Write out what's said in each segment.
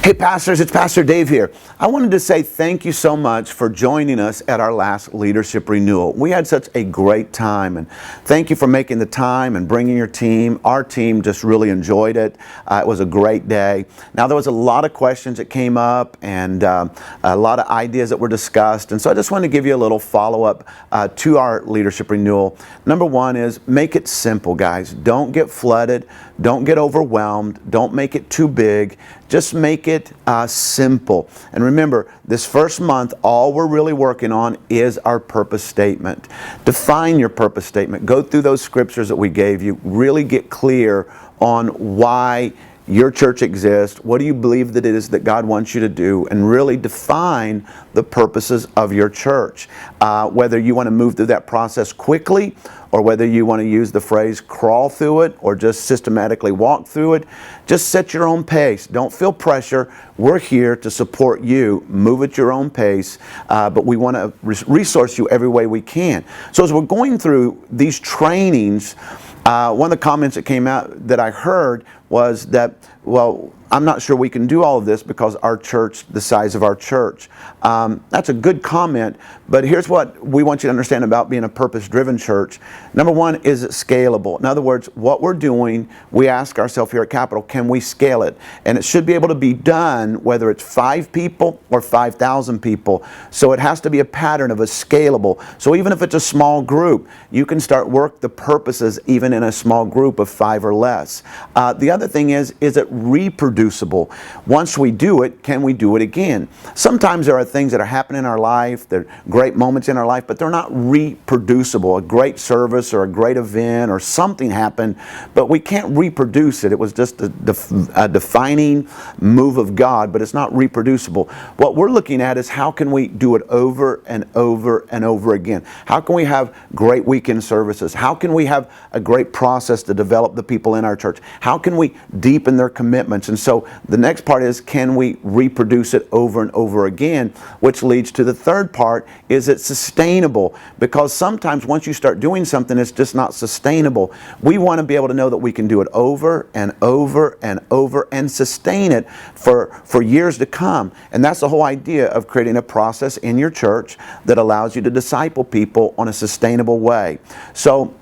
Hey pastors, it's Pastor Dave here. I wanted to say thank you so much for joining us at our last Leadership Renewal. We had such a great time, and thank you for making the time and bringing your team. Our team just really enjoyed it. It was a great day. Now there was a lot of questions that came up and a lot of ideas that were discussed, and so I just want to give you a little follow-up to our Leadership Renewal. Number one is make it simple, guys. Don't get flooded. Don't get overwhelmed. Don't make it too big. Just make it simple. And remember, this first month, all we're really working on is our purpose statement. Define your purpose statement. Go through those scriptures that we gave you. Really get clear on why your church exists. What do you believe that it is that God wants you to do? And really define the purposes of your church. Whether you want to move through that process quickly, or whether you want to use the phrase crawl through it, or just systematically walk through it, just set your own pace. Don't feel pressure. We're here to support you. Move at your own pace, but we want to resource you every way we can. So as we're going through these trainings, one of the comments that came out that I heard was that, well, I'm not sure we can do all of this because our church, the size of our church. That's a good comment, but here's what we want you to understand about being a purpose-driven church. Number one, is it scalable? In other words, what we're doing, we ask ourselves here at Capital, can we scale it? And it should be able to be done whether it's 5 people or 5,000 people. So it has to be a pattern of a scalable. So even if it's a small group, you can start work the purposes even in a small group of 5 or less. The other thing is it reproducible? Once we do it, can we do it again? Sometimes there are things that are happening in our life, they're great moments in our life, but they're not reproducible. A great service or a great event or something happened, but we can't reproduce it. It was just a defining move of God, but it's not reproducible. What we're looking at is how can we do it over and over and over again? How can we have great weekend services? How can we have a great process to develop the people in our church? How can we deepen their commitments? And so the next part is, can we reproduce it over and over again? Which leads to the third part, is it sustainable? Because sometimes once you start doing something, it's just not sustainable. We want to be able to know that we can do it over and over and over and sustain it for years to come. And that's the whole idea of creating a process in your church that allows you to disciple people on a sustainable way. So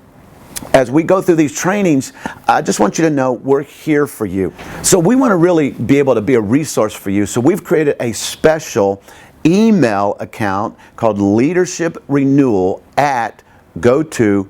as we go through these trainings, I just want you to know we're here for you. So we want to really be able to be a resource for you. So we've created a special email account called Leadership Renewal at gotoccc.org.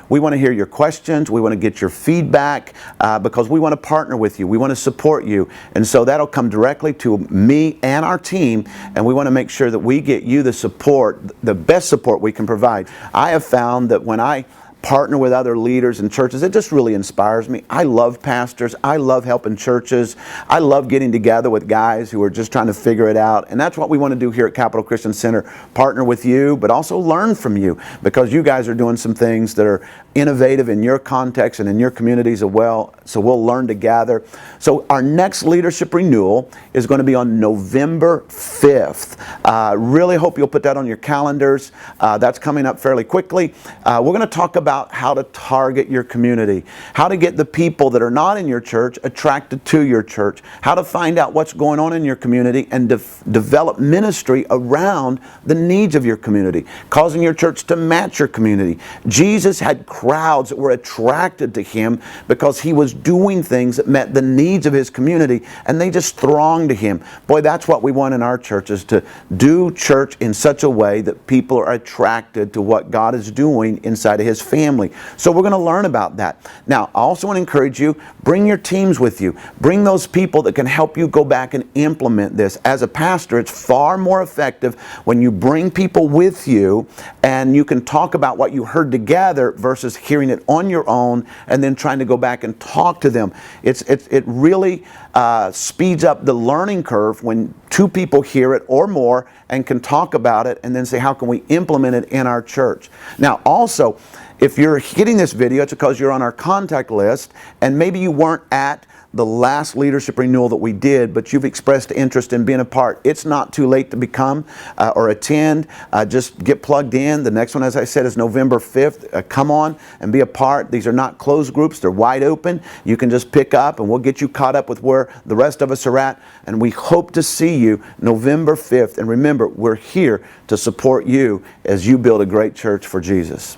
We want to hear your questions. We want to get your feedback because we want to partner with you. We want to support you. And so that'll come directly to me and our team, and we want to make sure that we get you the support, the best support we can provide. I have found that when I partner with other leaders and churches, it just really inspires me. I love pastors. I love helping churches. I love getting together with guys who are just trying to figure it out. And that's what we want to do here at Capital Christian Center. Partner with you, but also learn from you, because you guys are doing some things that are innovative in your context and in your communities as well. So we'll learn together. So our next Leadership Renewal is going to be on November 5th. Really hope you'll put that on your calendars. That's coming up fairly quickly. We're going to talk about how to target your community, how to get the people that are not in your church attracted to your church, how to find out what's going on in your community and develop ministry around the needs of your community, causing your church to match your community. Jesus had crowds that were attracted to him because he was doing things that met the needs of his community, and they just thronged to him. Boy, that's what we want in our churches, to do church in such a way that people are attracted to what God is doing inside of his family. So we're going to learn about that. Now, I also want to encourage you, bring your teams with you. Bring those people that can help you go back and implement this. As a pastor, it's far more effective when you bring people with you and you can talk about what you heard together versus hearing it on your own and then trying to go back and talk to them. It really speeds up the learning curve when 2 people hear it or more and can talk about it and then say, how can we implement it in our church? Now, also, if you're getting this video, it's because you're on our contact list and maybe you weren't at the last leadership renewal that we did, but you've expressed interest in being a part, it's not too late to become or attend. Just get plugged in. The next one, as I said, is November 5th. Come on and be a part. These are not closed groups. They're wide open. You can just pick up and we'll get you caught up with where the rest of us are at. And we hope to see you November 5th. And remember, we're here to support you as you build a great church for Jesus.